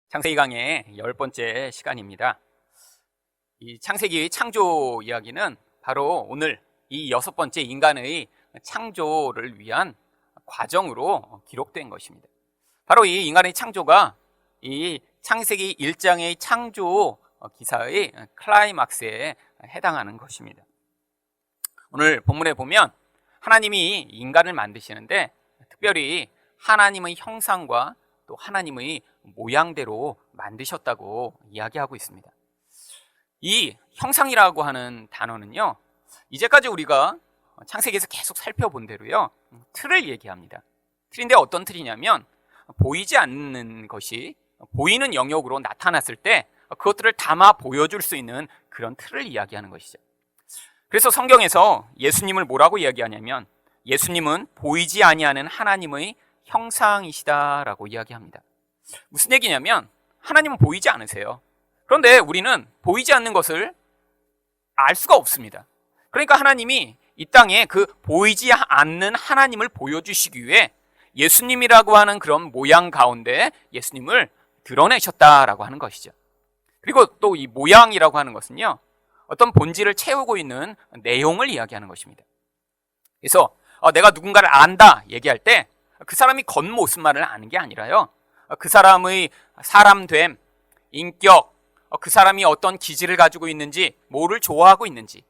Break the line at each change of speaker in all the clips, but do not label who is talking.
창세기 강의 10번째 시간입니다. 이 창세기의 창조 이야기는 바로 오늘 이 6번째 인간의 창조를 위한 과정으로 기록된 것입니다. 바로 이 인간의 창조가 이 창세기 1장의 창조 기사의 클라이막스에 해당하는 것입니다. 오늘 본문에 보면 하나님이 인간을 만드시는데 특별히 하나님의 형상과 또 하나님의 모양대로 만드셨다고 이야기하고 있습니다. 이 형상이라고 하는 단어는요, 이제까지 우리가 창세기에서 계속 살펴본 대로요, 틀을 얘기합니다. 틀인데 어떤 틀이냐면 보이지 않는 것이 보이는 영역으로 나타났을 때 그것들을 담아 보여줄 수 있는 그런 틀을 이야기하는 것이죠. 그래서 성경에서 예수님을 뭐라고 이야기하냐면 예수님은 보이지 아니하는 하나님의 형상이시다라고 이야기합니다. 무슨 얘기냐면 하나님은 보이지 않으세요. 그런데 우리는 보이지 않는 것을 알 수가 없습니다. 그러니까 하나님이 이 땅에 그 보이지 않는 하나님을 보여주시기 위해 예수님이라고 하는 그런 모양 가운데 예수님을 드러내셨다라고 하는 것이죠. 그리고 또 이 모양이라고 하는 것은요, 어떤 본질을 채우고 있는 내용을 이야기하는 것입니다. 그래서 내가 누군가를 안다 얘기할 때 그 사람이 겉모습만을 아는 게 아니라요, 그 사람의 사람됨, 인격, 그 사람이 어떤 기질을 가지고 있는지, 뭐를 좋아하고 있는지,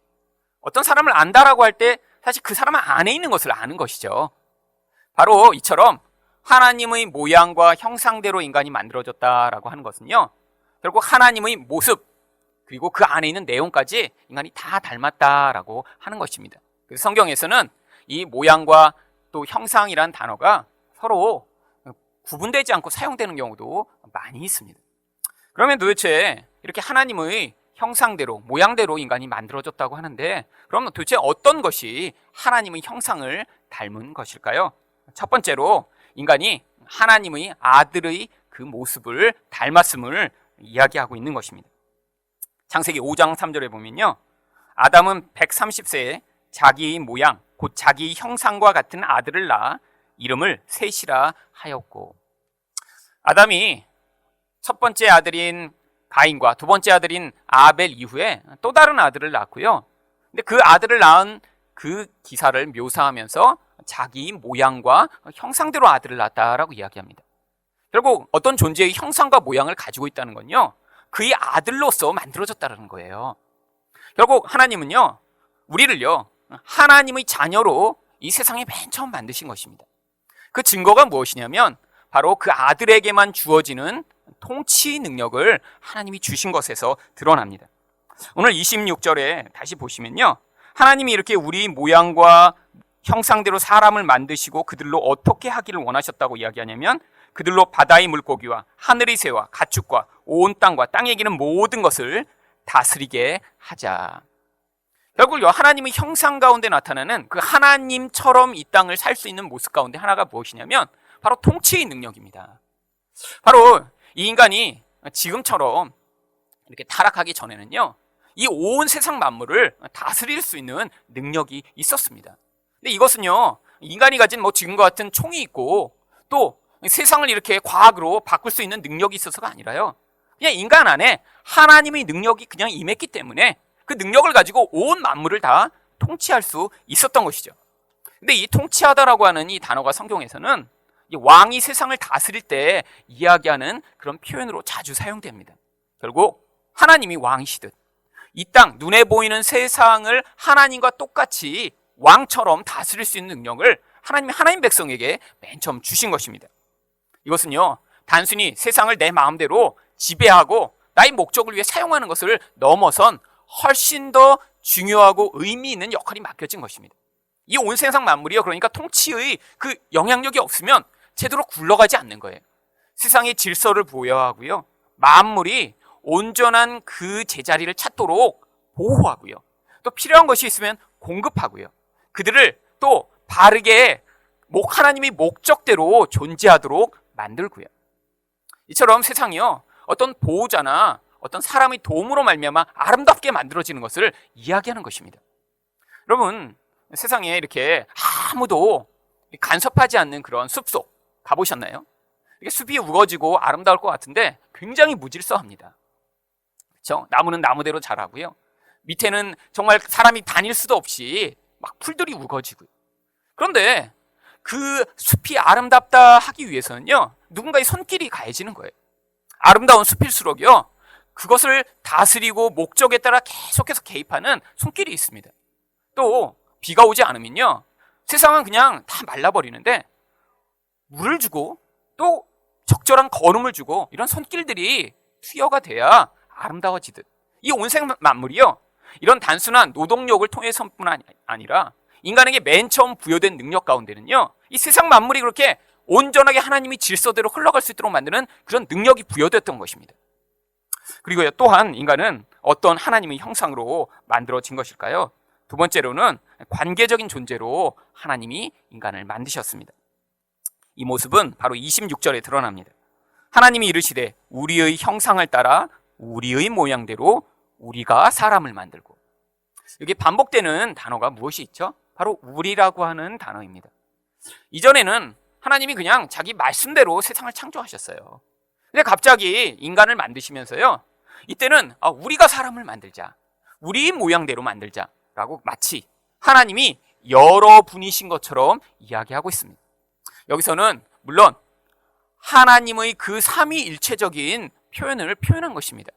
어떤 사람을 안다라고 할 때 사실 그 사람 안에 있는 것을 아는 것이죠. 바로 이처럼 하나님의 모양과 형상대로 인간이 만들어졌다라고 하는 것은요, 결국 하나님의 모습 그리고 그 안에 있는 내용까지 인간이 다 닮았다라고 하는 것입니다. 그래서 성경에서는 이 모양과 또 형상이란 단어가 서로 구분되지 않고 사용되는 경우도 많이 있습니다. 그러면 도대체 이렇게 하나님의 형상대로, 모양대로 인간이 만들어졌다고 하는데, 그럼 도대체 어떤 것이 하나님의 형상을 닮은 것일까요? 첫 번째로 인간이 하나님의 아들의 그 모습을 닮았음을 이야기하고 있는 것입니다. 창세기 5장 3절에 보면요, 아담은 130세에 자기의 모양, 곧 자기 형상과 같은 아들을 낳아 이름을 셋이라 하였고, 아담이 첫 번째 아들인 가인과 두 번째 아들인 아벨 이후에 또 다른 아들을 낳았고요. 근데 그 아들을 낳은 그 기사를 묘사하면서 자기 모양과 형상대로 아들을 낳았다라고 이야기합니다. 결국 어떤 존재의 형상과 모양을 가지고 있다는 건요, 그의 아들로서 만들어졌다는 거예요. 결국 하나님은요, 우리를요, 하나님의 자녀로 이 세상에 맨 처음 만드신 것입니다. 그 증거가 무엇이냐면 바로 그 아들에게만 주어지는 통치 능력을 하나님이 주신 것에서 드러납니다. 오늘 26절에 다시 보시면요, 하나님이 이렇게 우리 모양과 형상대로 사람을 만드시고 그들로 어떻게 하기를 원하셨다고 이야기하냐면 그들로 바다의 물고기와 하늘의 새와 가축과 온 땅과 땅에 기는 모든 것을 다스리게 하자. 결국 하나님의 형상 가운데 나타나는 그 하나님처럼 이 땅을 살 수 있는 모습 가운데 하나가 무엇이냐면 바로 통치의 능력입니다. 바로 이 인간이 지금처럼 이렇게 타락하기 전에는요, 이 온 세상 만물을 다스릴 수 있는 능력이 있었습니다. 근데 이것은요, 인간이 가진 지금과 같은 총이 있고 또 세상을 이렇게 과학으로 바꿀 수 있는 능력이 있어서가 아니라요, 그냥 인간 안에 하나님의 능력이 그냥 임했기 때문에 그 능력을 가지고 온 만물을 다 통치할 수 있었던 것이죠. 근데 이 통치하다라고 하는 이 단어가 성경에서는 이 왕이 세상을 다스릴 때 이야기하는 그런 표현으로 자주 사용됩니다. 결국 하나님이 왕이시듯 이 땅 눈에 보이는 세상을 하나님과 똑같이 왕처럼 다스릴 수 있는 능력을 하나님이 하나님 백성에게 맨 처음 주신 것입니다. 이것은요, 단순히 세상을 내 마음대로 지배하고 나의 목적을 위해 사용하는 것을 넘어선 훨씬 더 중요하고 의미 있는 역할이 맡겨진 것입니다. 이 온 세상 만물이요, 그러니까 통치의 그 영향력이 없으면 제대로 굴러가지 않는 거예요. 세상의 질서를 부여하고요, 만물이 온전한 그 제자리를 찾도록 보호하고요, 또 필요한 것이 있으면 공급하고요, 그들을 또 바르게 하나님의 목적대로 존재하도록 만들고요. 이처럼 세상이요, 어떤 보호자나 어떤 사람의 도움으로 말미암아 아름답게 만들어지는 것을 이야기하는 것입니다. 여러분, 세상에 이렇게 아무도 간섭하지 않는 그런 숲속 가보셨나요? 이게 숲이 우거지고 아름다울 것 같은데 굉장히 무질서합니다. 그렇죠? 나무는 나무대로 자라고요. 밑에는 정말 사람이 다닐 수도 없이 막 풀들이 우거지고요. 그런데 그 숲이 아름답다 하기 위해서는요, 누군가의 손길이 가해지는 거예요. 아름다운 숲일수록요, 그것을 다스리고 목적에 따라 계속해서 개입하는 손길이 있습니다. 또 비가 오지 않으면요, 세상은 그냥 다 말라버리는데 물을 주고 또 적절한 거름을 주고 이런 손길들이 투여가 돼야 아름다워지듯, 이 온생 만물이요, 이런 단순한 노동력을 통해서뿐 아니라 인간에게 맨 처음 부여된 능력 가운데는요, 이 세상 만물이 그렇게 온전하게 하나님이 질서대로 흘러갈 수 있도록 만드는 그런 능력이 부여됐던 것입니다. 그리고 또한 인간은 어떤 하나님의 형상으로 만들어진 것일까요? 두 번째로는 관계적인 존재로 하나님이 인간을 만드셨습니다. 이 모습은 바로 26절에 드러납니다. 하나님이 이르시되 우리의 형상을 따라 우리의 모양대로 우리가 사람을 만들고. 여기 반복되는 단어가 무엇이 있죠? 바로 우리라고 하는 단어입니다. 이전에는 하나님이 그냥 자기 말씀대로 세상을 창조하셨어요. 근데 갑자기 인간을 만드시면서요, 이때는 우리가 사람을 만들자, 우리 모양대로 만들자라고 마치 하나님이 여러분이신 것처럼 이야기하고 있습니다. 여기서는 물론 하나님의 그 삼위일체적인 표현을 표현한 것입니다.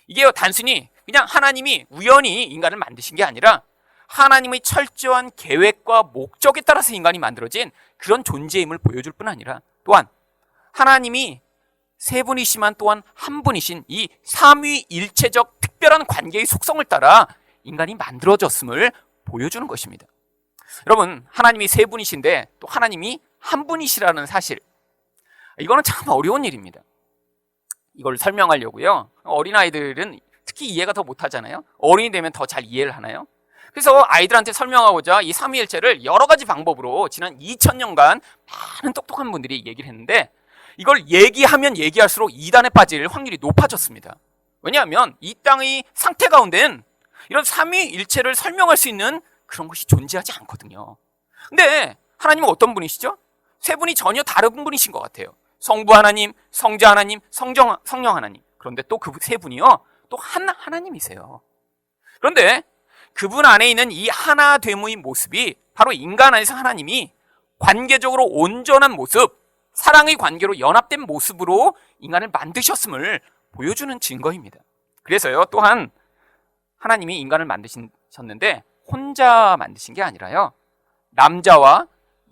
이게 단순히 그냥 하나님이 우연히 인간을 만드신 게 아니라 하나님의 철저한 계획과 목적에 따라서 인간이 만들어진 그런 존재임을 보여줄 뿐 아니라, 또한 하나님이 세 분이시만 또한 한 분이신 이 삼위일체적 특별한 관계의 속성을 따라 인간이 만들어졌음을 보여주는 것입니다. 여러분, 하나님이 세 분이신데 또 하나님이 한 분이시라는 사실, 이거는 참 어려운 일입니다. 이걸 설명하려고요, 어린아이들은 특히 이해가 더 못하잖아요. 어른이 되면 더 잘 이해를 하나요? 그래서 아이들한테 설명하고자 이 삼위일체를 여러 가지 방법으로 지난 2000년간 많은 똑똑한 분들이 얘기를 했는데, 이걸 얘기하면 얘기할수록 이단에 빠질 확률이 높아졌습니다. 왜냐하면 이 땅의 상태 가운데는 이런 삼위일체를 설명할 수 있는 그런 것이 존재하지 않거든요. 근데 하나님은 어떤 분이시죠? 세 분이 전혀 다른 분이신 것 같아요. 성부 하나님, 성자 하나님, 성령 하나님. 그런데 또 그 세 분이요, 또 한 하나님이세요. 그런데 그분 안에 있는 이 하나됨의 모습이 바로 인간 안에서 하나님이 관계적으로 온전한 모습, 사랑의 관계로 연합된 모습으로 인간을 만드셨음을 보여주는 증거입니다. 그래서요, 또한 하나님이 인간을 만드셨는데 혼자 만드신 게 아니라요, 남자와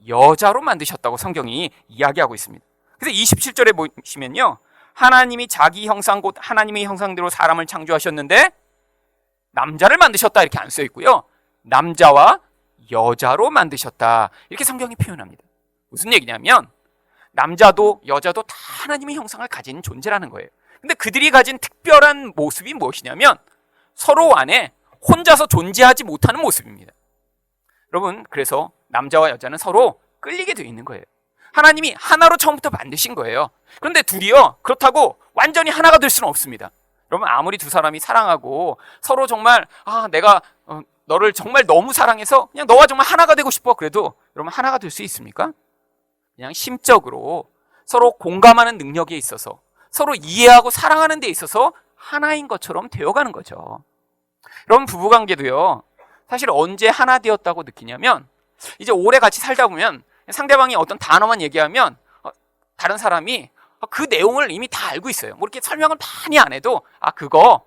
여자로 만드셨다고 성경이 이야기하고 있습니다. 그래서 27절에 보시면요, 하나님이 자기 형상 곧 하나님의 형상대로 사람을 창조하셨는데 남자를 만드셨다 이렇게 안 써 있고요, 남자와 여자로 만드셨다 이렇게 성경이 표현합니다. 무슨 얘기냐면 남자도 여자도 다 하나님의 형상을 가진 존재라는 거예요. 근데 그들이 가진 특별한 모습이 무엇이냐면 서로 안에 혼자서 존재하지 못하는 모습입니다. 여러분, 그래서 남자와 여자는 서로 끌리게 되어 있는 거예요. 하나님이 하나로 처음부터 만드신 거예요. 그런데 둘이요, 그렇다고 완전히 하나가 될 수는 없습니다. 여러분, 아무리 두 사람이 사랑하고 서로 정말 내가 너를 정말 너무 사랑해서 그냥 너와 정말 하나가 되고 싶어, 그래도 여러분 하나가 될 수 있습니까? 그냥 심적으로 서로 공감하는 능력에 있어서, 서로 이해하고 사랑하는 데 있어서 하나인 것처럼 되어가는 거죠. 여러분, 부부관계도요, 사실 언제 하나 되었다고 느끼냐면 이제 오래 같이 살다 보면 상대방이 어떤 단어만 얘기하면 다른 사람이 그 내용을 이미 다 알고 있어요. 뭐 이렇게 설명을 많이 안 해도 그거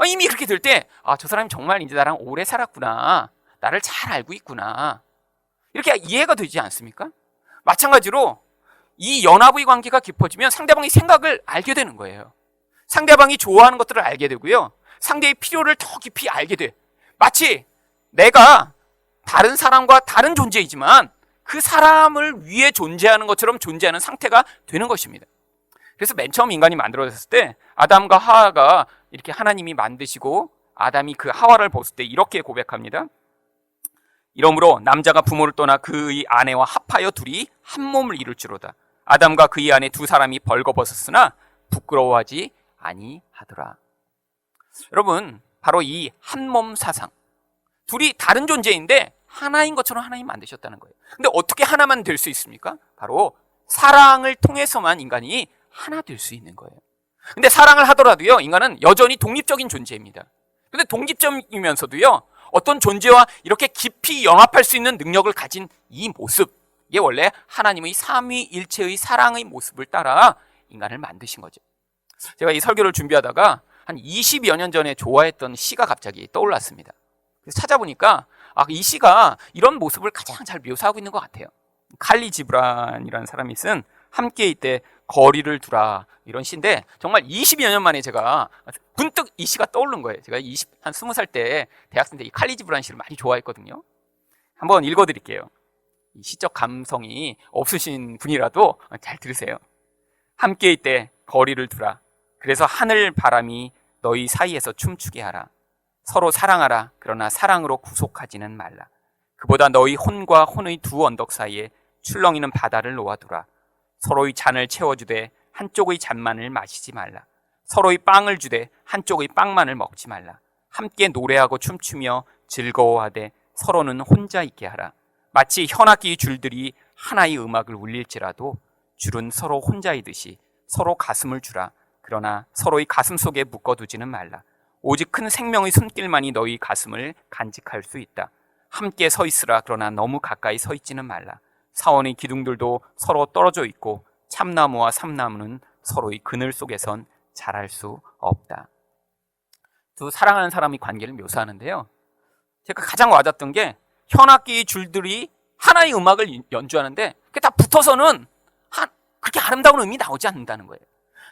이미 그렇게 들 때 저 사람이 정말 이제 나랑 오래 살았구나, 나를 잘 알고 있구나, 이렇게 이해가 되지 않습니까? 마찬가지로 이 연합의 관계가 깊어지면 상대방의 생각을 알게 되는 거예요. 상대방이 좋아하는 것들을 알게 되고요, 상대의 필요를 더 깊이 알게 돼. 마치 내가 다른 사람과 다른 존재이지만 그 사람을 위해 존재하는 것처럼 존재하는 상태가 되는 것입니다. 그래서 맨 처음 인간이 만들어졌을 때 아담과 하와가 이렇게 하나님이 만드시고 아담이 그 하와를 봤을 때 이렇게 고백합니다. 이러므로 남자가 부모를 떠나 그의 아내와 합하여 둘이 한 몸을 이룰지로다. 아담과 그의 아내 두 사람이 벌거벗었으나 부끄러워하지 아니하더라. 여러분, 바로 이 한 몸 사상, 둘이 다른 존재인데 하나인 것처럼 하나님 만드셨다는 거예요. 근데 어떻게 하나만 될 수 있습니까? 바로 사랑을 통해서만 인간이 하나 될 수 있는 거예요. 근데 사랑을 하더라도요, 인간은 여전히 독립적인 존재입니다. 근데 독립적이면서도요, 어떤 존재와 이렇게 깊이 연합할 수 있는 능력을 가진 이 모습, 이게 원래 하나님의 삼위일체의 사랑의 모습을 따라 인간을 만드신 거죠. 제가 이 설교를 준비하다가 한 20여 년 전에 좋아했던 시가 갑자기 떠올랐습니다. 그래서 찾아보니까 이 시가 이런 모습을 가장 잘 묘사하고 있는 것 같아요. 칼리 지브란이라는 사람이 쓴 함께 있되 거리를 두라, 이런 시인데 정말 20여 년 만에 제가 문득 이 시가 떠오른 거예요. 제가 한 20살 때, 대학생 때 이 칼리 지브란 시를 많이 좋아했거든요. 한번 읽어드릴게요. 이 시적 감성이 없으신 분이라도 잘 들으세요. 함께 있되 거리를 두라. 그래서 하늘 바람이 너희 사이에서 춤추게 하라. 서로 사랑하라. 그러나 사랑으로 구속하지는 말라. 그보다 너희 혼과 혼의 두 언덕 사이에 출렁이는 바다를 놓아두라. 서로의 잔을 채워주되 한쪽의 잔만을 마시지 말라. 서로의 빵을 주되 한쪽의 빵만을 먹지 말라. 함께 노래하고 춤추며 즐거워하되 서로는 혼자 있게 하라. 마치 현악기 줄들이 하나의 음악을 울릴지라도 줄은 서로 혼자이듯이 서로 가슴을 주라. 그러나 서로의 가슴 속에 묶어두지는 말라. 오직 큰 생명의 손길만이 너희 가슴을 간직할 수 있다. 함께 서 있으라. 그러나 너무 가까이 서 있지는 말라. 사원의 기둥들도 서로 떨어져 있고 참나무와 삼나무는 서로의 그늘 속에선 자랄 수 없다. 두 사랑하는 사람의 관계를 묘사하는데요, 제가 가장 와닿던 게 현악기 줄들이 하나의 음악을 연주하는데 그게 다 붙어서는 그렇게 아름다운 음이 나오지 않는다는 거예요.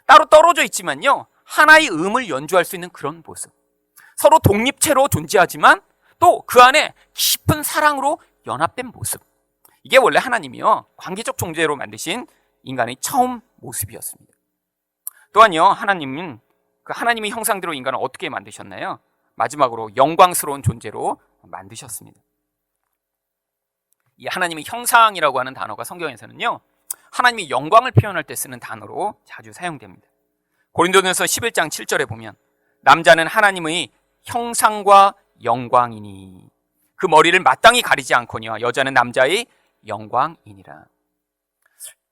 따로 떨어져 있지만요, 하나의 음을 연주할 수 있는 그런 모습. 서로 독립체로 존재하지만 또 그 안에 깊은 사랑으로 연합된 모습. 이게 원래 하나님이요, 관계적 존재로 만드신 인간의 처음 모습이었습니다. 또한요, 하나님은 그 하나님의 형상대로 인간을 어떻게 만드셨나요? 마지막으로 영광스러운 존재로 만드셨습니다. 이 하나님의 형상이라고 하는 단어가 성경에서는요, 하나님의 영광을 표현할 때 쓰는 단어로 자주 사용됩니다. 고린도전서 11장 7절에 보면 남자는 하나님의 형상과 영광이니 그 머리를 마땅히 가리지 않거니와 여자는 남자의 영광이니라.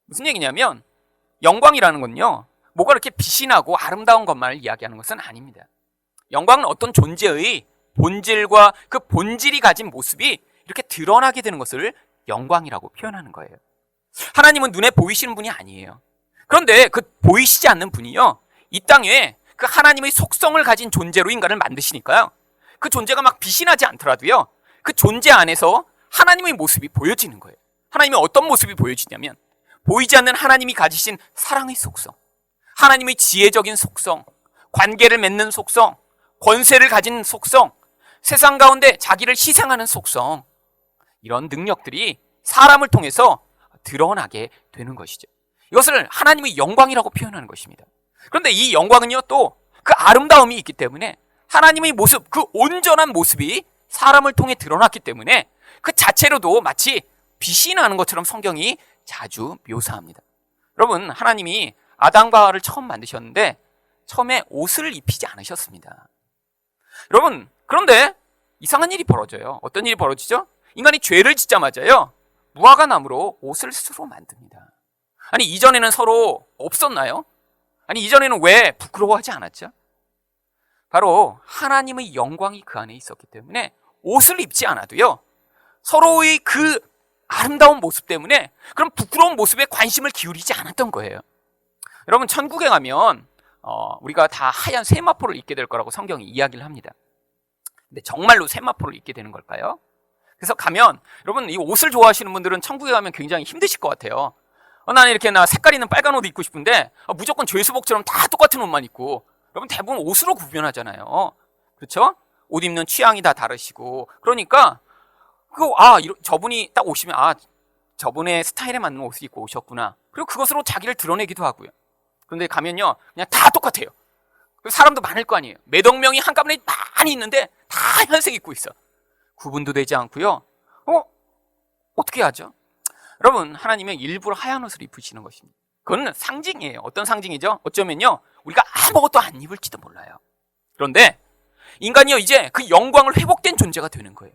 무슨 얘기냐면, 영광이라는 건요, 뭐가 이렇게 빛이 나고 아름다운 것만을 이야기하는 것은 아닙니다. 영광은 어떤 존재의 본질과 그 본질이 가진 모습이 이렇게 드러나게 되는 것을 영광이라고 표현하는 거예요. 하나님은 눈에 보이시는 분이 아니에요. 그런데 그 보이시지 않는 분이요, 이 땅에 그 하나님의 속성을 가진 존재로 인간을 만드시니까요, 그 존재가 막 빛이 나지 않더라도요, 그 존재 안에서 하나님의 모습이 보여지는 거예요. 하나님의 어떤 모습이 보여지냐면, 보이지 않는 하나님이 가지신 사랑의 속성, 하나님의 지혜적인 속성, 관계를 맺는 속성, 권세를 가진 속성, 세상 가운데 자기를 희생하는 속성, 이런 능력들이 사람을 통해서 드러나게 되는 것이죠. 이것을 하나님의 영광이라고 표현하는 것입니다. 그런데 이 영광은요, 또 그 아름다움이 있기 때문에 하나님의 모습, 그 온전한 모습이 사람을 통해 드러났기 때문에 그 자체로도 마치 빛이 나는 것처럼 성경이 자주 묘사합니다. 여러분, 하나님이 아담과 하와를 처음 만드셨는데 처음에 옷을 입히지 않으셨습니다. 여러분, 그런데 이상한 일이 벌어져요. 어떤 일이 벌어지죠? 인간이 죄를 짓자마자요, 무화과 나무로 옷을 스스로 만듭니다. 아니, 이전에는 서로 없었나요? 아니, 이전에는 왜 부끄러워하지 않았죠? 바로 하나님의 영광이 그 안에 있었기 때문에 옷을 입지 않아도요, 서로의 그 아름다운 모습 때문에 그런 부끄러운 모습에 관심을 기울이지 않았던 거예요. 여러분, 천국에 가면 우리가 다 하얀 세마포를 입게 될 거라고 성경이 이야기를 합니다. 근데 정말로 세마포를 입게 되는 걸까요? 그래서 가면, 여러분, 이 옷을 좋아하시는 분들은 천국에 가면 굉장히 힘드실 것 같아요. 나는 이렇게 색깔 있는 빨간 옷 입고 싶은데 무조건 죄수복처럼 다 똑같은 옷만 입고, 여러분 대부분 옷으로 구별하잖아요. 그렇죠? 옷 입는 취향이 다 다르시고, 그러니까 저분이 딱 오시면 저분의 스타일에 맞는 옷을 입고 오셨구나. 그리고 그것으로 자기를 드러내기도 하고요. 그런데 가면요, 그냥 다 똑같아요. 사람도 많을 거 아니에요. 몇억 명이 한꺼번에 많이 있는데 다 하얀색 입고 있어. 구분도 되지 않고요. 어떻게 하죠? 여러분, 하나님은 일부러 하얀 옷을 입으시는 것입니다. 그건 상징이에요. 어떤 상징이죠? 어쩌면요, 우리가 아무것도 안 입을지도 몰라요. 그런데 인간이요, 이제 그 영광을 회복된 존재가 되는 거예요.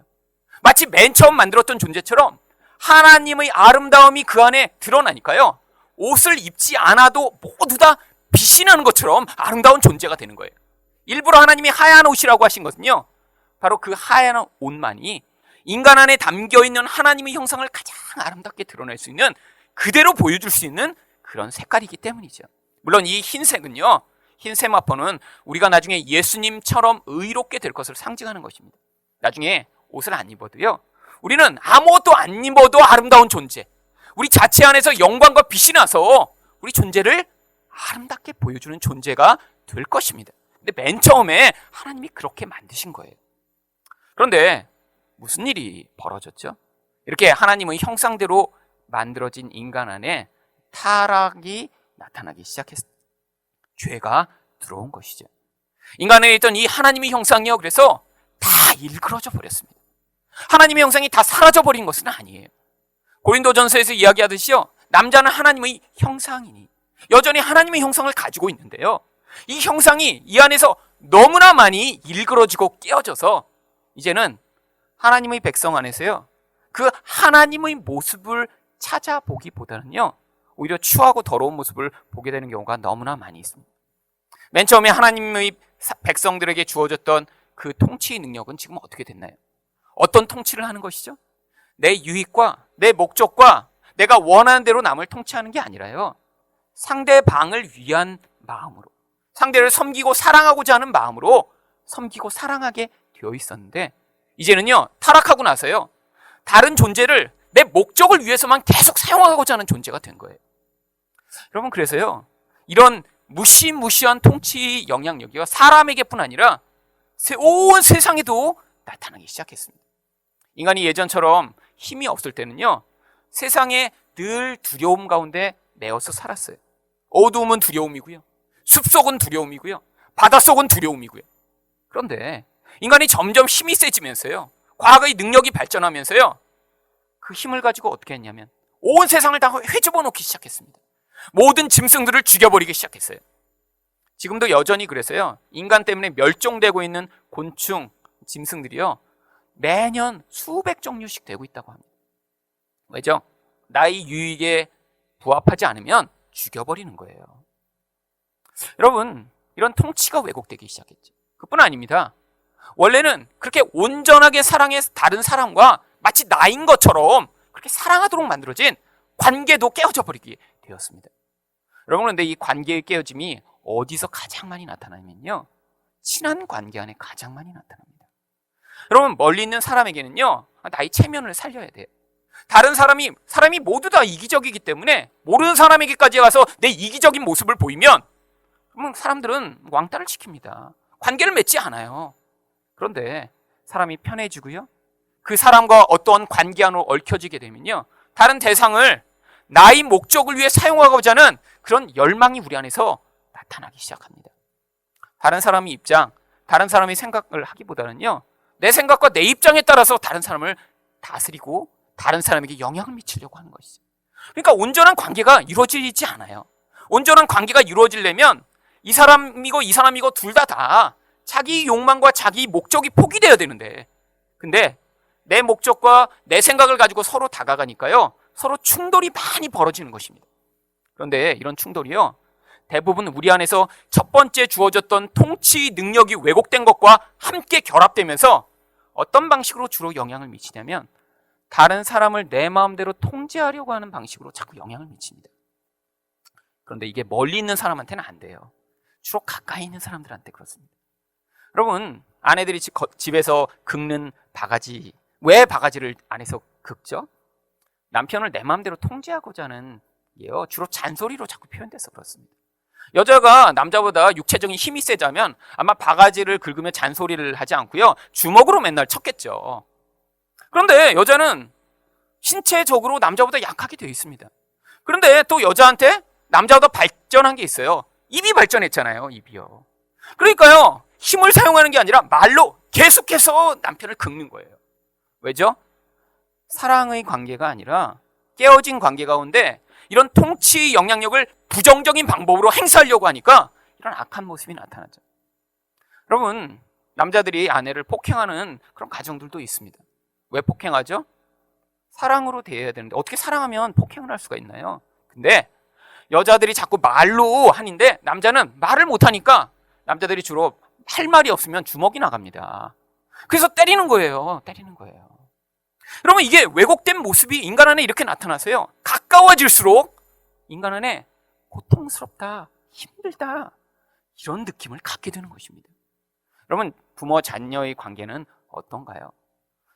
마치 맨 처음 만들었던 존재처럼 하나님의 아름다움이 그 안에 드러나니까요, 옷을 입지 않아도 모두 다 빛이 나는 것처럼 아름다운 존재가 되는 거예요. 일부러 하나님이 하얀 옷이라고 하신 것은요, 바로 그 하얀 옷만이 인간 안에 담겨있는 하나님의 형상을 가장 아름답게 드러낼 수 있는, 그대로 보여줄 수 있는 그런 색깔이기 때문이죠. 물론 이 흰색은요, 흰 세마포는 우리가 나중에 예수님처럼 의롭게 될 것을 상징하는 것입니다. 나중에 옷을 안 입어도요, 우리는 아무것도 안 입어도 아름다운 존재, 우리 자체 안에서 영광과 빛이 나서 우리 존재를 아름답게 보여주는 존재가 될 것입니다. 근데 맨 처음에 하나님이 그렇게 만드신 거예요. 그런데 무슨 일이 벌어졌죠? 이렇게 하나님의 형상대로 만들어진 인간 안에 타락이 나타나기 시작했어요. 죄가 들어온 것이죠. 인간에 있던 이 하나님의 형상이요, 그래서 다 일그러져 버렸습니다. 하나님의 형상이 다 사라져 버린 것은 아니에요. 고린도전서에서 이야기하듯이요, 남자는 하나님의 형상이니 여전히 하나님의 형상을 가지고 있는데요, 이 형상이 이 안에서 너무나 많이 일그러지고 깨어져서 이제는 하나님의 백성 안에서요, 그 하나님의 모습을 찾아보기보다는요, 오히려 추하고 더러운 모습을 보게 되는 경우가 너무나 많이 있습니다. 맨 처음에 하나님의 백성들에게 주어졌던 그 통치의 능력은 지금 어떻게 됐나요? 어떤 통치를 하는 것이죠? 내 유익과 내 목적과 내가 원하는 대로 남을 통치하는 게 아니라요, 상대방을 위한 마음으로, 상대를 섬기고 사랑하고자 하는 마음으로 섬기고 사랑하게 되어 있었는데, 이제는요, 타락하고 나서요, 다른 존재를 내 목적을 위해서만 계속 사용하고자 하는 존재가 된 거예요. 여러분, 그래서요, 이런 무시무시한 통치 영향력이요, 사람에게뿐 아니라 온 세상에도 나타나기 시작했습니다. 인간이 예전처럼 힘이 없을 때는요, 세상에 늘 두려움 가운데 매어서 살았어요. 어두움은 두려움이고요, 숲속은 두려움이고요, 바닷속은 두려움이고요. 그런데 인간이 점점 힘이 세지면서요, 과거의 능력이 발전하면서요, 그 힘을 가지고 어떻게 했냐면 온 세상을 다 회집어 놓기 시작했습니다. 모든 짐승들을 죽여버리기 시작했어요. 지금도 여전히 그래서요, 인간 때문에 멸종되고 있는 곤충, 짐승들이요, 매년 수백 종류씩 되고 있다고 합니다. 왜죠? 나의 유익에 부합하지 않으면 죽여버리는 거예요. 여러분, 이런 통치가 왜곡되기 시작했죠. 그뿐 아닙니다. 원래는 그렇게 온전하게 사랑해 다른 사람과 마치 나인 것처럼 그렇게 사랑하도록 만들어진 관계도 깨어져 버리게 되었습니다. 여러분, 그런데 이 관계의 깨어짐이 어디서 가장 많이 나타나냐면요, 친한 관계 안에 가장 많이 나타납니다. 여러분, 멀리 있는 사람에게는요, 나의 체면을 살려야 돼요. 다른 사람이 모두 다 이기적이기 때문에 모르는 사람에게까지 가서 내 이기적인 모습을 보이면 그러면 사람들은 왕따를 시킵니다. 관계를 맺지 않아요. 그런데 사람이 편해지고요, 그 사람과 어떠한 관계 안으로 얽혀지게 되면요, 다른 대상을 나의 목적을 위해 사용하고자 하는 그런 열망이 우리 안에서 나타나기 시작합니다. 다른 사람의 입장, 다른 사람의 생각을 하기보다는요, 내 생각과 내 입장에 따라서 다른 사람을 다스리고 다른 사람에게 영향을 미치려고 하는 것이죠. 그러니까 온전한 관계가 이루어지지 않아요. 온전한 관계가 이루어지려면 이 사람이고 둘 다 자기 욕망과 자기 목적이 포기되어야 되는데, 근데 내 목적과 내 생각을 가지고 서로 다가가니까요, 서로 충돌이 많이 벌어지는 것입니다. 그런데 이런 충돌이요, 대부분 우리 안에서 첫 번째 주어졌던 통치 능력이 왜곡된 것과 함께 결합되면서 어떤 방식으로 주로 영향을 미치냐면 다른 사람을 내 마음대로 통제하려고 하는 방식으로 자꾸 영향을 미칩니다. 그런데 이게 멀리 있는 사람한테는 안 돼요. 주로 가까이 있는 사람들한테 그렇습니다. 여러분, 아내들이 집에서 긁는 바가지, 왜 바가지를 안에서 긁죠? 남편을 내 마음대로 통제하고자 하는 게요, 주로 잔소리로 자꾸 표현돼서 그렇습니다. 여자가 남자보다 육체적인 힘이 세자면 아마 바가지를 긁으며 잔소리를 하지 않고요, 주먹으로 맨날 쳤겠죠. 그런데 여자는 신체적으로 남자보다 약하게 되어 있습니다. 그런데 또 여자한테 남자보다 발전한 게 있어요. 입이 발전했잖아요, 입이요. 그러니까요, 힘을 사용하는 게 아니라 말로 계속해서 남편을 긁는 거예요. 왜죠? 사랑의 관계가 아니라 깨어진 관계 가운데 이런 통치의 영향력을 부정적인 방법으로 행사하려고 하니까 이런 악한 모습이 나타나죠. 여러분, 남자들이 아내를 폭행하는 그런 가정들도 있습니다. 왜 폭행하죠? 사랑으로 대해야 되는데 어떻게 사랑하면 폭행을 할 수가 있나요? 근데 여자들이 자꾸 말로 하는데 남자는 말을 못하니까 남자들이 주로 할 말이 없으면 주먹이 나갑니다. 그래서 때리는 거예요. 때리는 거예요. 그러면 이게 왜곡된 모습이 인간 안에 이렇게 나타나서요. 가까워질수록 인간 안에 고통스럽다, 힘들다 이런 느낌을 갖게 되는 것입니다. 여러분, 부모 자녀의 관계는 어떤가요?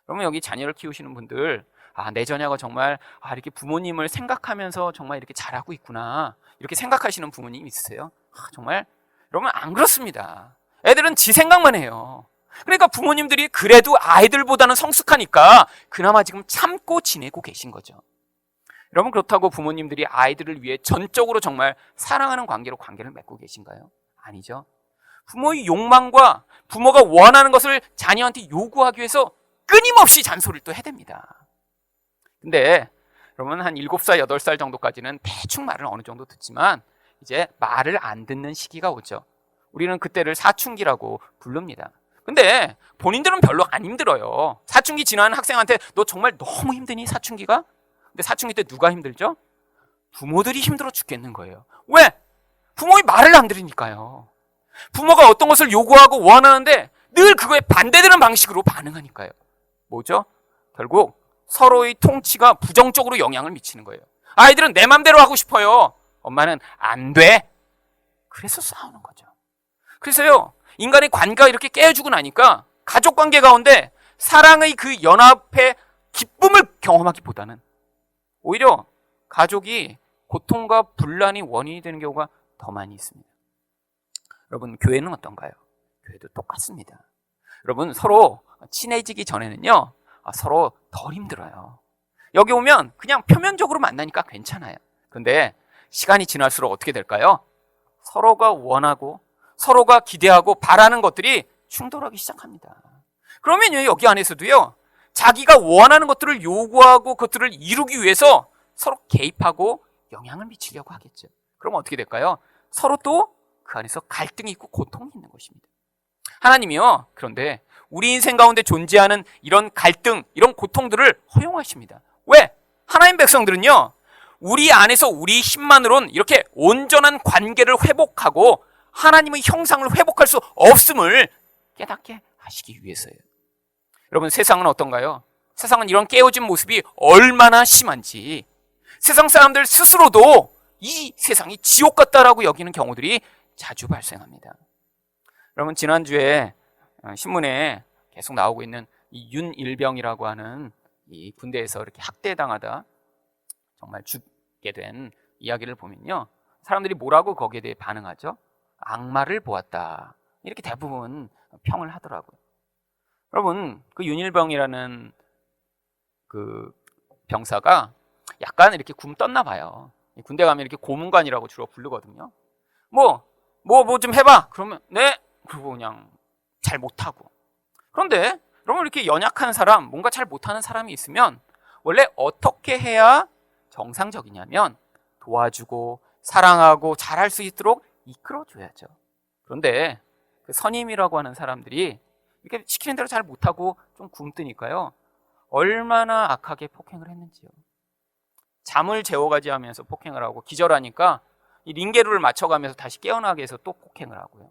여러분, 여기 자녀를 키우시는 분들, 내 자녀가 정말 이렇게 부모님을 생각하면서 정말 이렇게 잘하고 있구나 이렇게 생각하시는 부모님 있으세요? 정말 여러분, 안 그렇습니다. 애들은 지 생각만 해요. 그러니까 부모님들이 그래도 아이들보다는 성숙하니까 그나마 지금 참고 지내고 계신 거죠. 여러분, 그렇다고 부모님들이 아이들을 위해 전적으로 정말 사랑하는 관계로 관계를 맺고 계신가요? 아니죠. 부모의 욕망과 부모가 원하는 것을 자녀한테 요구하기 위해서 끊임없이 잔소리를 또 해댑니다. 근데 여러분, 한 7살, 8살 정도까지는 대충 말을 어느 정도 듣지만 이제 말을 안 듣는 시기가 오죠. 우리는 그때를 사춘기라고 부릅니다. 근데 본인들은 별로 안 힘들어요. 사춘기 지나는 학생한테 너 정말 너무 힘드니, 사춘기가? 근데 사춘기 때 누가 힘들죠? 부모들이 힘들어 죽겠는 거예요. 왜? 부모의 말을 안 들으니까요. 부모가 어떤 것을 요구하고 원하는데 늘 그거에 반대되는 방식으로 반응하니까요. 뭐죠? 결국 서로의 통치가 부정적으로 영향을 미치는 거예요. 아이들은 내 맘대로 하고 싶어요. 엄마는 안 돼. 그래서 싸우는 거죠. 그래서요, 인간의 관계가 이렇게 깨어지고 나니까 가족 관계 가운데 사랑의 그 연합의 기쁨을 경험하기보다는 오히려 가족이 고통과 분란이 원인이 되는 경우가 더 많이 있습니다. 여러분, 교회는 어떤가요? 교회도 똑같습니다. 여러분, 서로 친해지기 전에는요, 서로 덜 힘들어요. 여기 오면 그냥 표면적으로 만나니까 괜찮아요. 그런데 시간이 지날수록 어떻게 될까요? 서로가 원하고 서로가 기대하고 바라는 것들이 충돌하기 시작합니다. 그러면 여기 안에서도요, 자기가 원하는 것들을 요구하고 그것들을 이루기 위해서 서로 개입하고 영향을 미치려고 하겠죠. 그럼 어떻게 될까요? 서로 또 그 안에서 갈등이 있고 고통이 있는 것입니다. 하나님이요, 그런데 우리 인생 가운데 존재하는 이런 갈등, 이런 고통들을 허용하십니다. 왜? 하나님 백성들은요, 우리 안에서 우리 힘만으론 이렇게 온전한 관계를 회복하고 하나님의 형상을 회복할 수 없음을 깨닫게 하시기 위해서예요. 여러분, 세상은 어떤가요? 세상은 이런 깨어진 모습이 얼마나 심한지 세상 사람들 스스로도 이 세상이 지옥 같다라고 여기는 경우들이 자주 발생합니다. 여러분, 지난주에 신문에 계속 나오고 있는 이 윤일병이라고 하는 이 군대에서 이렇게 학대당하다 정말 죽게 된 이야기를 보면요, 사람들이 뭐라고 거기에 대해 반응하죠? 악마를 보았다, 이렇게 대부분 평을 하더라고요. 여러분, 그 윤일병이라는 그 병사가 약간 이렇게 굼떴나 봐요. 군대 가면 이렇게 고문관이라고 주로 부르거든요. 뭐 좀 해봐. 그러면 네. 그리고 그냥 잘 못하고. 그런데 여러분, 이렇게 연약한 사람, 뭔가 잘 못하는 사람이 있으면 원래 어떻게 해야 정상적이냐면 도와주고 사랑하고 잘할 수 있도록 이끌어줘야죠. 그런데 그 선임이라고 하는 사람들이 이렇게 시키는 대로 잘 못하고 좀 굼뜨니까요, 얼마나 악하게 폭행을 했는지요. 잠을 재워가지 하면서 폭행을 하고, 기절하니까 이 링게루를 맞춰가면서 다시 깨어나게 해서 또 폭행을 하고요.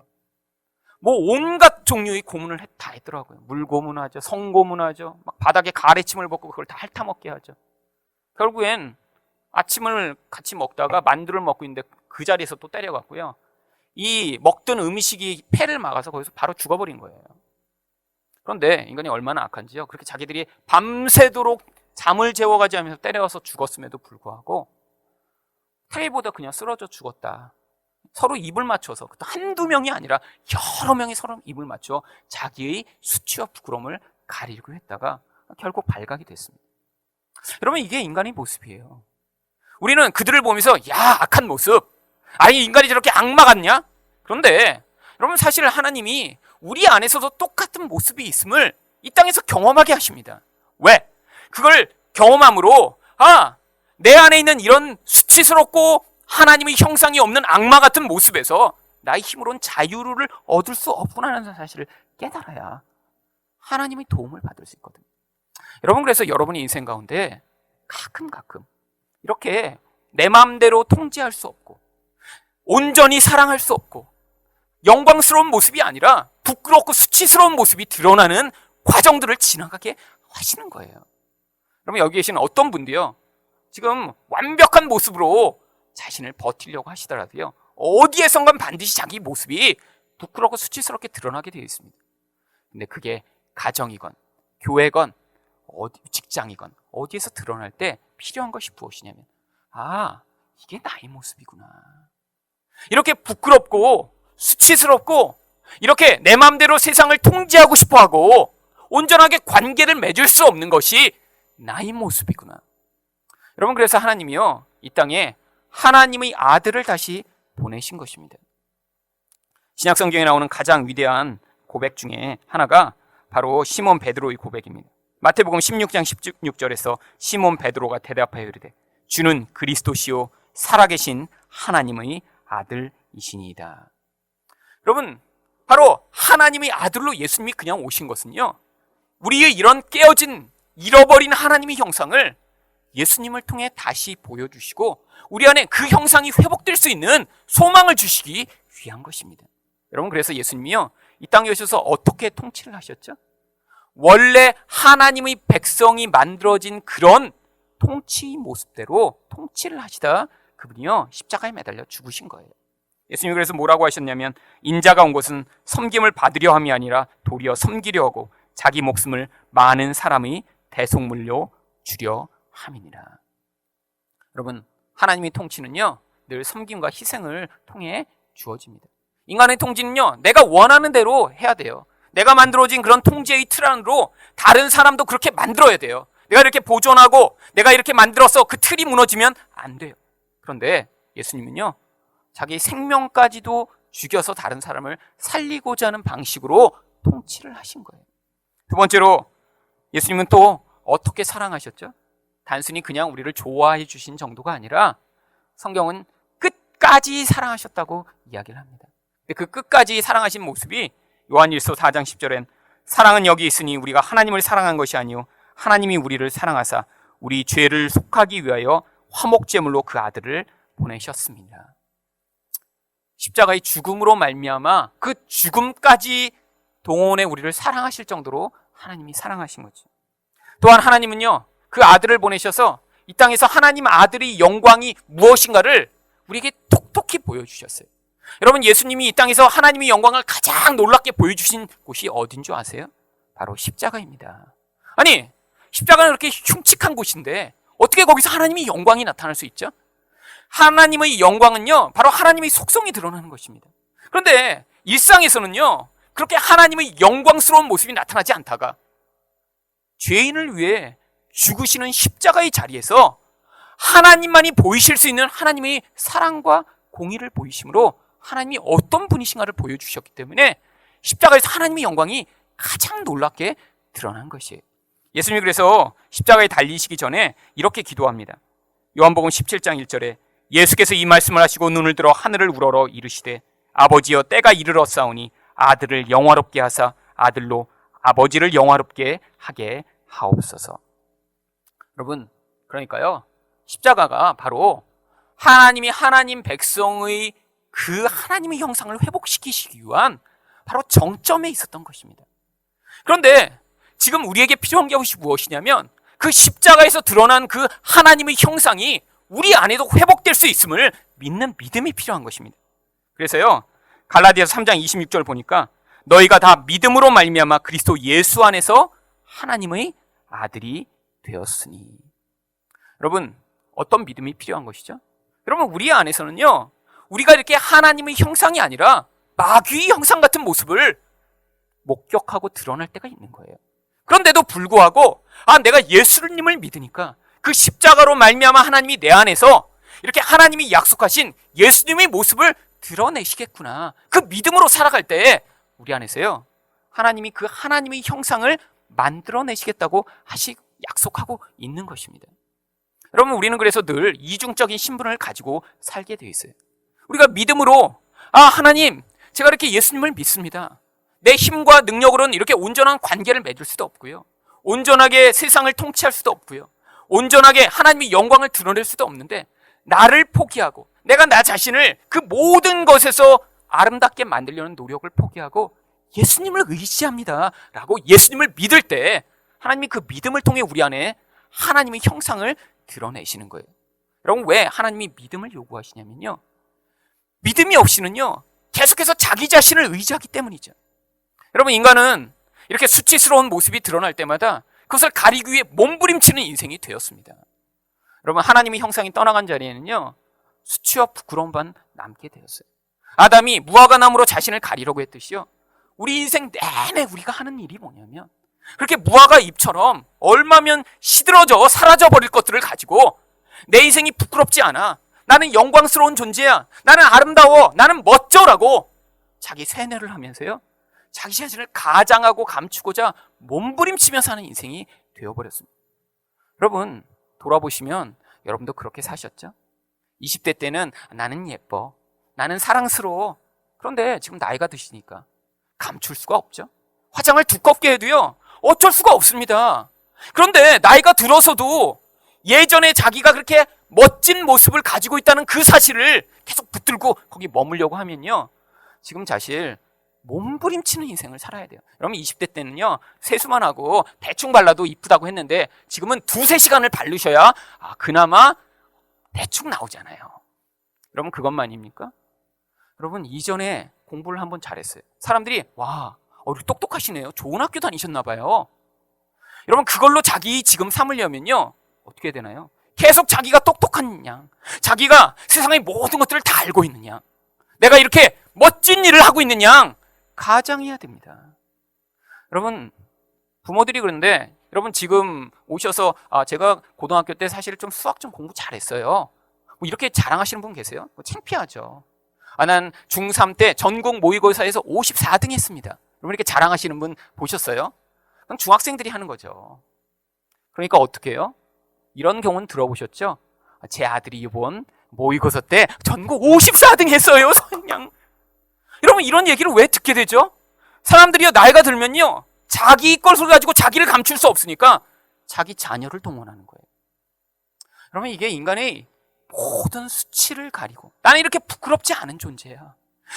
뭐 온갖 종류의 고문을 다 했더라고요. 물고문하죠, 성고문하죠, 막 바닥에 가래침을 벗고 그걸 다 핥아먹게 하죠. 결국엔 아침을 같이 먹다가 만두를 먹고 있는데 그 자리에서 또 때려갖고요, 이 먹던 음식이 폐를 막아서 거기서 바로 죽어버린 거예요. 그런데 인간이 얼마나 악한지요. 그렇게 자기들이 밤새도록 잠을 재워가지 하면서 때려서 죽었음에도 불구하고 테이보다 그냥 쓰러져 죽었다. 서로 입을 맞춰서, 한두 명이 아니라 여러 명이 서로 입을 맞춰 자기의 수치와 부끄러움을 가리려고 했다가 결국 발각이 됐습니다. 여러분, 이게 인간의 모습이에요. 우리는 그들을 보면서 야, 악한 모습, 아니 인간이 저렇게 악마 같냐? 그런데 여러분, 사실 하나님이 우리 안에서도 똑같은 모습이 있음을 이 땅에서 경험하게 하십니다. 왜? 그걸 경험함으로 내 안에 있는 이런 수치스럽고 하나님의 형상이 없는 악마 같은 모습에서 나의 힘으로는 자유를 얻을 수 없구나라는 사실을 깨달아야 하나님의 도움을 받을 수 있거든요. 여러분, 그래서 여러분의 인생 가운데 가끔 이렇게 내 마음대로 통제할 수 없고 온전히 사랑할 수 없고 영광스러운 모습이 아니라 부끄럽고 수치스러운 모습이 드러나는 과정들을 지나가게 하시는 거예요. 그러면 여기 계시는 어떤 분도요, 지금 완벽한 모습으로 자신을 버티려고 하시더라도요, 어디에선가 반드시 자기 모습이 부끄럽고 수치스럽게 드러나게 되어 있습니다. 근데 그게 가정이건 교회건 직장이건 어디에서 드러날 때 필요한 것이 무엇이냐면, 이게 나의 모습이구나. 이렇게 부끄럽고 수치스럽고 이렇게 내 마음대로 세상을 통제하고 싶어하고 온전하게 관계를 맺을 수 없는 것이 나의 모습이구나. 여러분, 그래서 하나님이요, 이 땅에 하나님의 아들을 다시 보내신 것입니다. 신약 성경에 나오는 가장 위대한 고백 중에 하나가 바로 시몬 베드로의 고백입니다. 마태복음 16장 16절에서 시몬 베드로가 대답하여 이르되 주는 그리스도시요 살아계신 하나님의 아들이시니이다. 여러분, 바로 하나님의 아들로 예수님이 그냥 오신 것은요, 우리의 이런 깨어진 잃어버린 하나님의 형상을 예수님을 통해 다시 보여주시고 우리 안에 그 형상이 회복될 수 있는 소망을 주시기 위한 것입니다. 여러분, 그래서 예수님이요, 이 땅에 오셔서 어떻게 통치를 하셨죠? 원래 하나님의 백성이 만들어진 그런 통치 모습대로 통치를 하시다 그분이요, 십자가에 매달려 죽으신 거예요. 예수님이 그래서 뭐라고 하셨냐면, 인자가 온 것은 섬김을 받으려 함이 아니라 도리어 섬기려 하고 자기 목숨을 많은 사람의 대속물로 주려 함이니라. 여러분, 하나님의 통치는요, 늘 섬김과 희생을 통해 주어집니다. 인간의 통치는요, 내가 원하는 대로 해야 돼요. 내가 만들어진 그런 통제의 틀 안으로 다른 사람도 그렇게 만들어야 돼요. 내가 이렇게 보존하고 내가 이렇게 만들어서 그 틀이 무너지면 안 돼요. 그런데 예수님은요, 자기 생명까지도 죽여서 다른 사람을 살리고자 하는 방식으로 통치를 하신 거예요. 두 번째로 예수님은 또 어떻게 사랑하셨죠? 단순히 그냥 우리를 좋아해 주신 정도가 아니라 성경은 끝까지 사랑하셨다고 이야기를 합니다. 근데 그 끝까지 사랑하신 모습이 요한일서 4장 10절엔 사랑은 여기 있으니 우리가 하나님을 사랑한 것이 아니요 하나님이 우리를 사랑하사 우리 죄를 속하기 위하여 화목제물로 그 아들을 보내셨습니다. 십자가의 죽음으로 말미암아 그 죽음까지 동원해 우리를 사랑하실 정도로 하나님이 사랑하신 거죠. 또한 하나님은요, 그 아들을 보내셔서 이 땅에서 하나님 아들의 영광이 무엇인가를 우리에게 톡톡히 보여주셨어요. 여러분, 예수님이 이 땅에서 하나님의 영광을 가장 놀랍게 보여주신 곳이 어딘 줄 아세요? 바로 십자가입니다. 아니, 십자가는 그렇게 흉측한 곳인데 어떻게 거기서 하나님의 영광이 나타날 수 있죠? 하나님의 영광은요, 바로 하나님의 속성이 드러나는 것입니다. 그런데 일상에서는요, 그렇게 하나님의 영광스러운 모습이 나타나지 않다가 죄인을 위해 죽으시는 십자가의 자리에서 하나님만이 보이실 수 있는 하나님의 사랑과 공의를 보이심으로 하나님이 어떤 분이신가를 보여주셨기 때문에 십자가에서 하나님의 영광이 가장 놀랍게 드러난 것이에요. 예수님이 그래서 십자가에 달리시기 전에 이렇게 기도합니다. 요한복음 17장 1절에 예수께서 이 말씀을 하시고 눈을 들어 하늘을 우러러 이르시되 아버지여 때가 이르렀사오니 아들을 영화롭게 하사 아들로 아버지를 영화롭게 하게 하옵소서. 여러분, 그러니까요, 십자가가 바로 하나님이 하나님 백성의 그 하나님의 형상을 회복시키시기 위한 바로 정점에 있었던 것입니다. 그런데 지금 우리에게 필요한 것이 무엇이냐면 그 십자가에서 드러난 그 하나님의 형상이 우리 안에도 회복될 수 있음을 믿는 믿음이 필요한 것입니다. 그래서요, 갈라디아서 3장 26절 보니까 너희가 다 믿음으로 말미암아 그리스도 예수 안에서 하나님의 아들이 되었으니. 여러분, 어떤 믿음이 필요한 것이죠? 여러분, 우리 안에서는요, 우리가 이렇게 하나님의 형상이 아니라 마귀의 형상 같은 모습을 목격하고 드러날 때가 있는 거예요. 그런데도 불구하고 내가 예수님을 믿으니까 그 십자가로 말미암아 하나님이 내 안에서 이렇게 하나님이 약속하신 예수님의 모습을 드러내시겠구나. 그 믿음으로 살아갈 때 우리 안에서요, 하나님이 그 하나님의 형상을 만들어내시겠다고 약속하고 있는 것입니다. 여러분, 우리는 그래서 늘 이중적인 신분을 가지고 살게 돼 있어요. 우리가 믿음으로 하나님, 제가 이렇게 예수님을 믿습니다. 내 힘과 능력으로는 이렇게 온전한 관계를 맺을 수도 없고요, 온전하게 세상을 통치할 수도 없고요, 온전하게 하나님의 영광을 드러낼 수도 없는데 나를 포기하고 내가 나 자신을 그 모든 것에서 아름답게 만들려는 노력을 포기하고 예수님을 의지합니다 라고 예수님을 믿을 때 하나님이 그 믿음을 통해 우리 안에 하나님의 형상을 드러내시는 거예요. 여러분, 왜 하나님이 믿음을 요구하시냐면요, 믿음이 없이는요 계속해서 자기 자신을 의지하기 때문이죠. 여러분, 인간은 이렇게 수치스러운 모습이 드러날 때마다 그것을 가리기 위해 몸부림치는 인생이 되었습니다. 여러분, 하나님의 형상이 떠나간 자리에는요 수치와 부끄러움만 남게 되었어요. 아담이 무화과나무로 자신을 가리려고 했듯이요, 우리 인생 내내 우리가 하는 일이 뭐냐면 그렇게 무화과 잎처럼 얼마면 시들어져 사라져버릴 것들을 가지고 내 인생이 부끄럽지 않아, 나는 영광스러운 존재야, 나는 아름다워, 나는 멋져라고 자기 세뇌를 하면서요 자기 자신을 가장하고 감추고자 몸부림치며 사는 인생이 되어버렸습니다. 여러분, 돌아보시면 여러분도 그렇게 사셨죠? 20대 때는 나는 예뻐, 나는 사랑스러워. 그런데 지금 나이가 드시니까 감출 수가 없죠. 화장을 두껍게 해도요 어쩔 수가 없습니다. 그런데 나이가 들어서도 예전에 자기가 그렇게 멋진 모습을 가지고 있다는 그 사실을 계속 붙들고 거기 머물려고 하면요 지금 사실 몸부림치는 인생을 살아야 돼요. 여러분, 20대 때는요 세수만 하고 대충 발라도 이쁘다고 했는데 지금은 2-3시간을 바르셔야 그나마 대충 나오잖아요. 여러분, 그것만입니까? 여러분, 이전에 공부를 한번 잘했어요. 사람들이 와, 우리 똑똑하시네요, 좋은 학교 다니셨나 봐요. 여러분, 그걸로 자기 지금 삼으려면요 어떻게 해야 되나요? 계속 자기가 똑똑한 양, 자기가 세상의 모든 것들을 다 알고 있는 양, 내가 이렇게 멋진 일을 하고 있는 양 가장해야 됩니다. 여러분, 부모들이 그런데 여러분 지금 오셔서 제가 고등학교 때 사실 좀 수학 좀 공부 잘했어요, 뭐 이렇게 자랑하시는 분 계세요? 창피하죠. 난 중3 때 전국 모의고사에서 54등 했습니다. 여러분, 이렇게 자랑하시는 분 보셨어요? 그럼 중학생들이 하는 거죠. 그러니까 어떻게 해요? 이런 경우는 들어보셨죠? 제 아들이 이번 모의고사 때 전국 54등 했어요, 그냥. 여러분, 이런 얘기를 왜 듣게 되죠? 사람들이요 나이가 들면요 자기 것을 가지고 자기를 감출 수 없으니까 자기 자녀를 동원하는 거예요. 여러분, 이게 인간의 모든 수치를 가리고 나는 이렇게 부끄럽지 않은 존재야,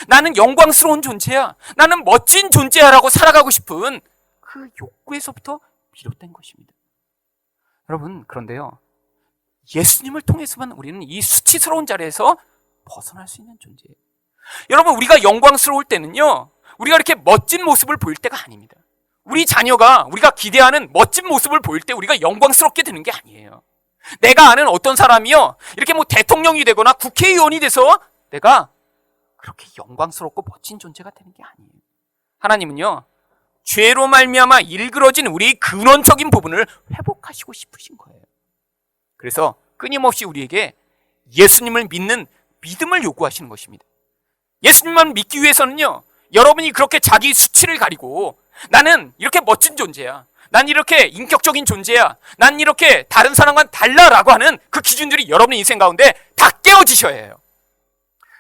나는 영광스러운 존재야, 나는 멋진 존재야라고 살아가고 싶은 그 욕구에서부터 비롯된 것입니다. 여러분, 그런데요 예수님을 통해서만 우리는 이 수치스러운 자리에서 벗어날 수 있는 존재예요. 여러분, 우리가 영광스러울 때는요 우리가 이렇게 멋진 모습을 보일 때가 아닙니다. 우리 자녀가 우리가 기대하는 멋진 모습을 보일 때 우리가 영광스럽게 되는 게 아니에요. 내가 아는 어떤 사람이요 이렇게 뭐 대통령이 되거나 국회의원이 돼서 내가 그렇게 영광스럽고 멋진 존재가 되는 게 아니에요. 하나님은요 죄로 말미암아 일그러진 우리 근원적인 부분을 회복하시고 싶으신 거예요. 그래서 끊임없이 우리에게 예수님을 믿는 믿음을 요구하시는 것입니다. 예수님만 믿기 위해서는요 여러분이 그렇게 자기 수치를 가리고 나는 이렇게 멋진 존재야, 난 이렇게 인격적인 존재야, 난 이렇게 다른 사람과는 달라라고 하는 그 기준들이 여러분의 인생 가운데 다 깨어지셔야 해요.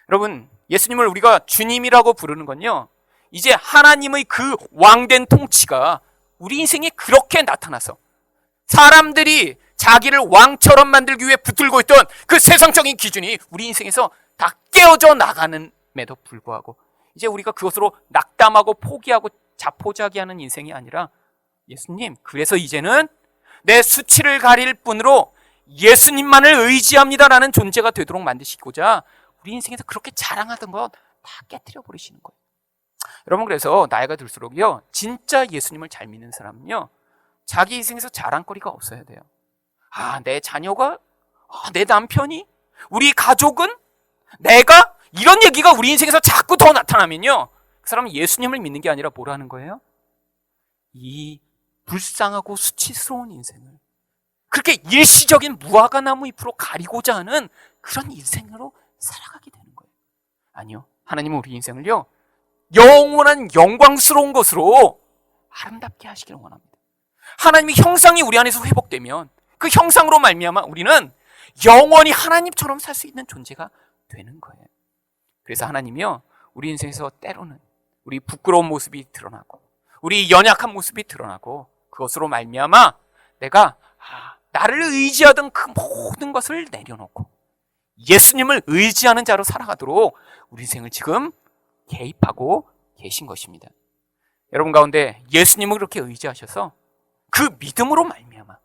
여러분, 예수님을 우리가 주님이라고 부르는 건요 이제 하나님의 그 왕된 통치가 우리 인생에 그렇게 나타나서 사람들이 자기를 왕처럼 만들기 위해 붙들고 있던 그 세상적인 기준이 우리 인생에서 다 깨어져 나가는에도 불구하고 이제 우리가 그것으로 낙담하고 포기하고 자포자기하는 인생이 아니라 예수님, 그래서 이제는 내 수치를 가릴 뿐으로 예수님만을 의지합니다라는 존재가 되도록 만드시고자 우리 인생에서 그렇게 자랑하던 것 다 깨뜨려 버리시는 거예요. 여러분, 그래서 나이가 들수록요 진짜 예수님을 잘 믿는 사람은요 자기 인생에서 자랑거리가 없어야 돼요. 내 자녀가, 내 남편이, 우리 가족은, 내가, 이런 얘기가 우리 인생에서 자꾸 더 나타나면요 그 사람은 예수님을 믿는 게 아니라 뭐라는 거예요? 이 불쌍하고 수치스러운 인생을 그렇게 일시적인 무화과나무 잎으로 가리고자 하는 그런 인생으로 살아가게 되는 거예요. 아니요, 하나님은 우리 인생을요 영원한 영광스러운 것으로 아름답게 하시길 원합니다. 하나님의 형상이 우리 안에서 회복되면 그 형상으로 말미암아 우리는 영원히 하나님처럼 살 수 있는 존재가 되는 거예요. 그래서 하나님이요 우리 인생에서 때로는 우리 부끄러운 모습이 드러나고 우리 연약한 모습이 드러나고 그것으로 말미암아 내가 나를 의지하던 그 모든 것을 내려놓고 예수님을 의지하는 자로 살아가도록 우리 인생을 지금 개입하고 계신 것입니다. 여러분 가운데 예수님을 그렇게 의지하셔서 그 믿음으로 말미암아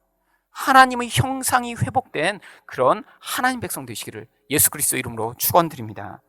하나님의 형상이 회복된 그런 하나님 백성 되시기를 예수 그리스도 이름으로 축원드립니다.